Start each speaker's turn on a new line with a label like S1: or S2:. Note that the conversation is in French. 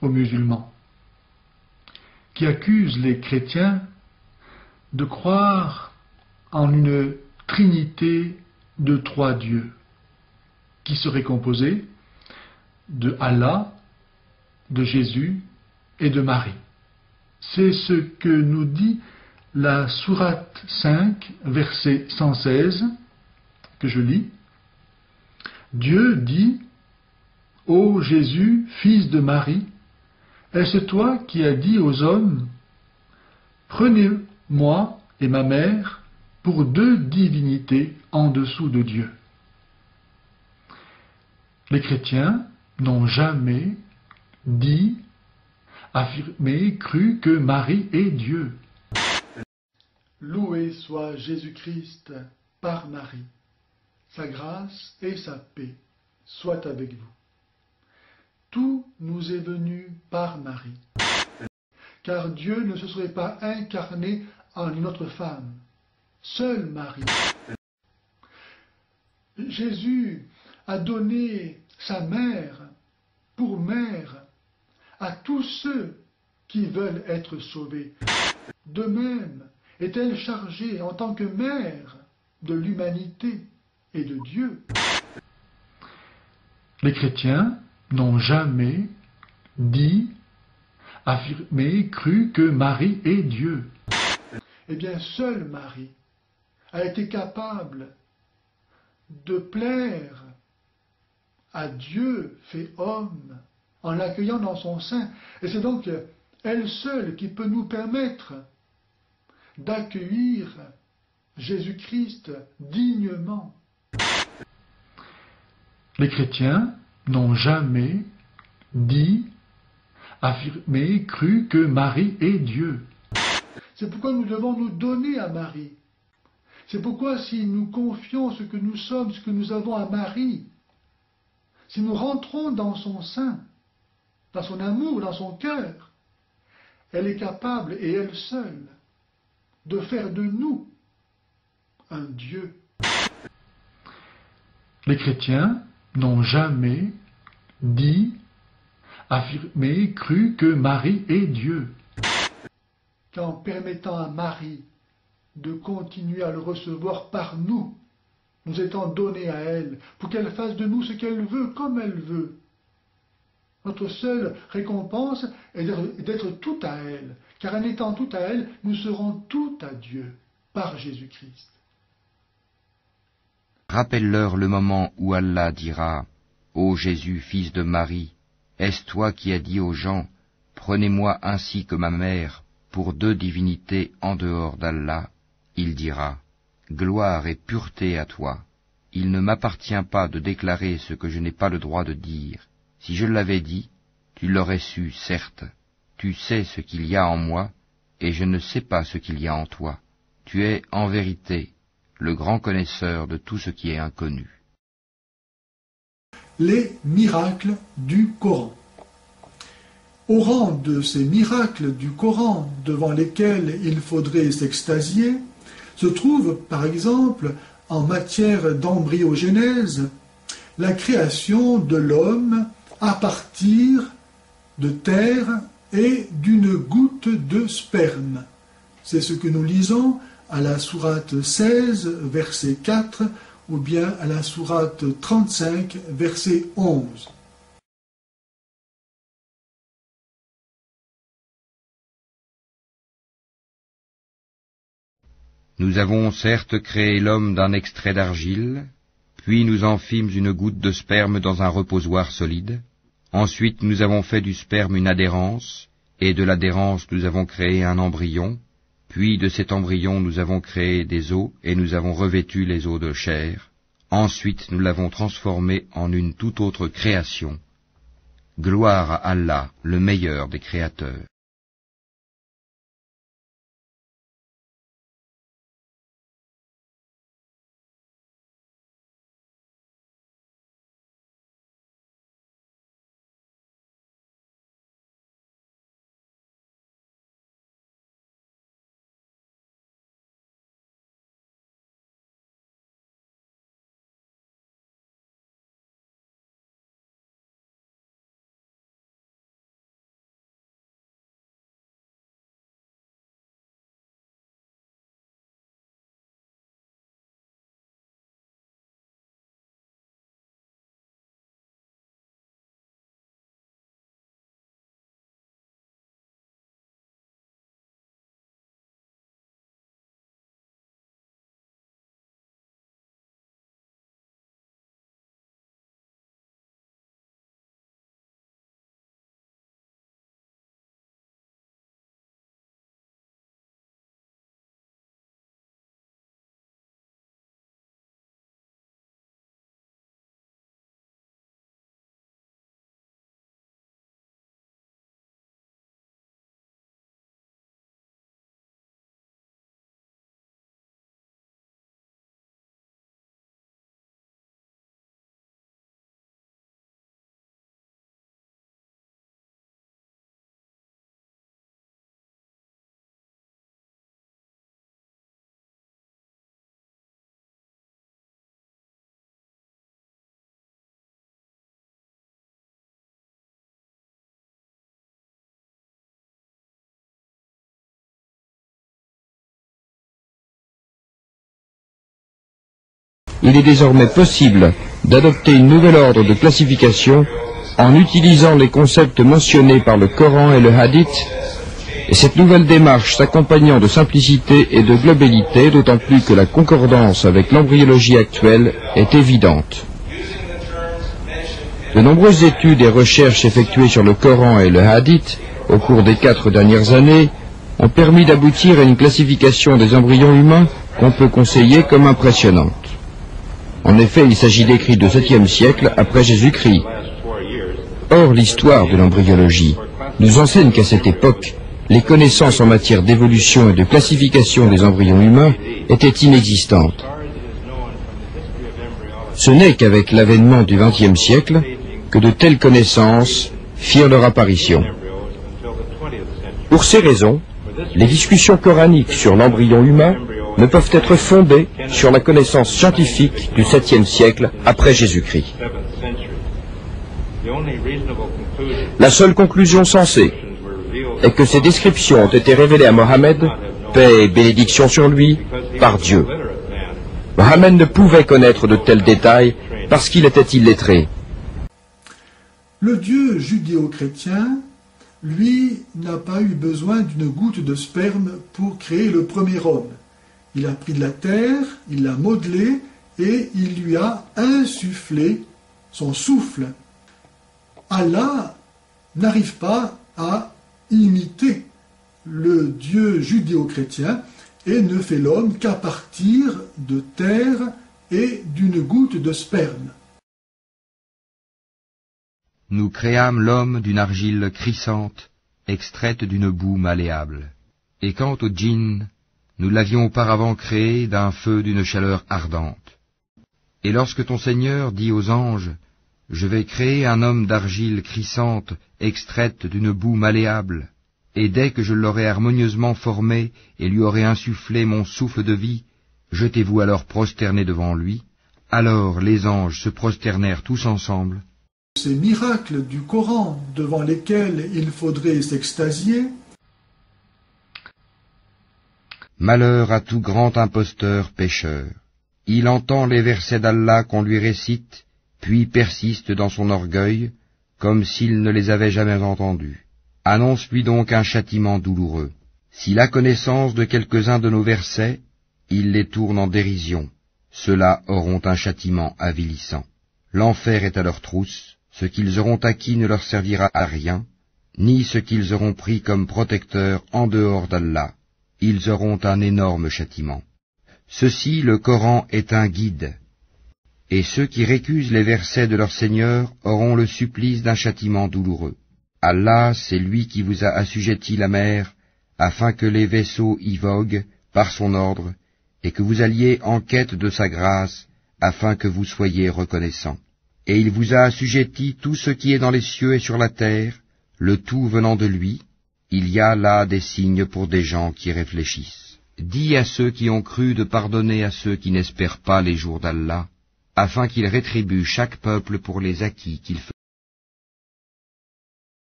S1: aux musulmans, qui accuse les chrétiens de croire en une trinité de trois dieux, qui serait composée de Allah, de Jésus et de Marie. C'est ce que nous dit la sourate 5, verset 116, que je lis. Dieu dit: Ô Jésus, fils de Marie, est-ce toi qui as dit aux hommes: Prenez-moi et ma mère pour deux divinités en dessous de Dieu? Les chrétiens n'ont jamais dit, affirmé, cru que Marie est Dieu. Loué soit Jésus-Christ par Marie. Sa grâce et sa paix soient avec vous. Tout nous est venu par Marie, car Dieu ne se serait pas incarné en une autre femme, seule Marie. Jésus a donné sa mère pour mère à tous ceux qui veulent être sauvés. De même est-elle chargée en tant que mère de l'humanité et de Dieu. Les chrétiens n'ont jamais dit, affirmé, cru que Marie est Dieu. Eh bien, seule Marie a été capable de plaire à Dieu fait homme en l'accueillant dans son sein. Et c'est donc elle seule qui peut nous permettre d'accueillir Jésus-Christ dignement. Les chrétiens n'ont jamais dit, affirmé, cru que Marie est Dieu. C'est pourquoi nous devons nous donner à Marie. C'est pourquoi si nous confions ce que nous sommes, ce que nous avons à Marie, si nous rentrons dans son sein, dans son amour, dans son cœur, elle est capable, et elle seule, de faire de nous un Dieu. Les chrétiens n'ont jamais dit, affirmé, cru que Marie est Dieu. Qu'en permettant à Marie de continuer à le recevoir par nous, nous étant donnés à elle, pour qu'elle fasse de nous ce qu'elle veut, comme elle veut. Notre seule récompense est d'être tout à elle, car en étant tout à elle, nous serons tout à Dieu, par Jésus-Christ.
S2: Rappelle-leur le moment où Allah dira: Ô Jésus, fils de Marie, est-ce toi qui as dit aux gens: Prenez-moi ainsi que ma mère pour deux divinités en dehors d'Allah? Il dira: Gloire et pureté à toi. Il ne m'appartient pas de déclarer ce que je n'ai pas le droit de dire. Si je l'avais dit, tu l'aurais su, certes. Tu sais ce qu'il y a en moi, et je ne sais pas ce qu'il y a en toi. Tu es, en vérité, le grand connaisseur de tout ce qui est inconnu.
S1: Les miracles du Coran. Au rang de ces miracles du Coran devant lesquels il faudrait s'extasier, se trouve par exemple, en matière d'embryogenèse, la création de l'homme à partir de terre et d'une goutte de sperme. C'est ce que nous lisons à la sourate 16, verset 4, ou bien à la sourate 35, verset 11.
S2: Nous avons certes créé l'homme d'un extrait d'argile, puis nous en fîmes une goutte de sperme dans un reposoir solide. Ensuite nous avons fait du sperme une adhérence, et de l'adhérence nous avons créé un embryon, puis de cet embryon nous avons créé des os, et nous avons revêtu les os de chair. Ensuite nous l'avons transformé en une toute autre création. Gloire à Allah, le meilleur des créateurs.
S3: il est désormais possible d'adopter une nouvelle ordre de classification en utilisant les concepts mentionnés par le Coran et le Hadith, et cette nouvelle démarche s'accompagnant de simplicité et de globalité, d'autant plus que la concordance avec l'embryologie actuelle est évidente. De nombreuses études et recherches effectuées sur le Coran et le Hadith au cours des 4 dernières années ont permis d'aboutir à une classification des embryons humains qu'on peut conseiller comme impressionnante. En effet, il s'agit d'écrits du 7e siècle après Jésus-Christ. Or, l'histoire de l'embryologie nous enseigne qu'à cette époque, les connaissances en matière d'évolution et de classification des embryons humains étaient inexistantes. Ce n'est qu'avec l'avènement du XXe siècle que de telles connaissances firent leur apparition. Pour ces raisons, les discussions coraniques sur l'embryon humain ne peuvent être fondées sur la connaissance scientifique du 7e siècle après Jésus-Christ. La seule conclusion sensée est que ces descriptions ont été révélées à Mohammed, paix et bénédiction sur lui, par Dieu. Mohammed ne pouvait connaître de tels détails parce qu'il était illettré.
S1: Le Dieu judéo-chrétien, lui, n'a pas eu besoin d'une goutte de sperme pour créer le premier homme. Il a pris de la terre, il l'a modelé et il lui a insufflé son souffle. Allah n'arrive pas à imiter le Dieu judéo-chrétien et ne fait l'homme qu'à partir de terre et d'une goutte de sperme.
S2: Nous créâmes l'homme d'une argile crissante, extraite d'une boue malléable. Et quant au djinn, nous l'avions auparavant créé d'un feu d'une chaleur ardente. Et lorsque ton Seigneur dit aux anges, « Je vais créer un homme d'argile crissante, extraite d'une boue malléable, et dès que je l'aurai harmonieusement formé et lui aurai insufflé mon souffle de vie, jetez-vous alors prosterné devant lui. » Alors les anges se prosternèrent tous ensemble.
S1: Ces miracles du Coran devant lesquels il faudrait s'extasier.
S2: Malheur à tout grand imposteur pécheur. Il entend les versets d'Allah qu'on lui récite, puis persiste dans son orgueil, comme s'il ne les avait jamais entendus. Annonce-lui donc un châtiment douloureux. S'il a connaissance de quelques-uns de nos versets, il les tourne en dérision. Ceux-là auront un châtiment avilissant. L'enfer est à leur trousse, ce qu'ils auront acquis ne leur servira à rien, ni ce qu'ils auront pris comme protecteur en dehors d'Allah. Ils auront un énorme châtiment. Ceci, le Coran, est un guide. Et ceux qui récusent les versets de leur Seigneur auront le supplice d'un châtiment douloureux. Allah, c'est lui qui vous a assujetti la mer, afin que les vaisseaux y voguent par son ordre, et que vous alliez en quête de sa grâce, afin que vous soyez reconnaissants. Et il vous a assujetti tout ce qui est dans les cieux et sur la terre, le tout venant de lui. Il y a là des signes pour des gens qui réfléchissent. Dis à ceux qui ont cru de pardonner à ceux qui n'espèrent pas les jours d'Allah, afin qu'il rétribue chaque peuple pour les acquis qu'il fait.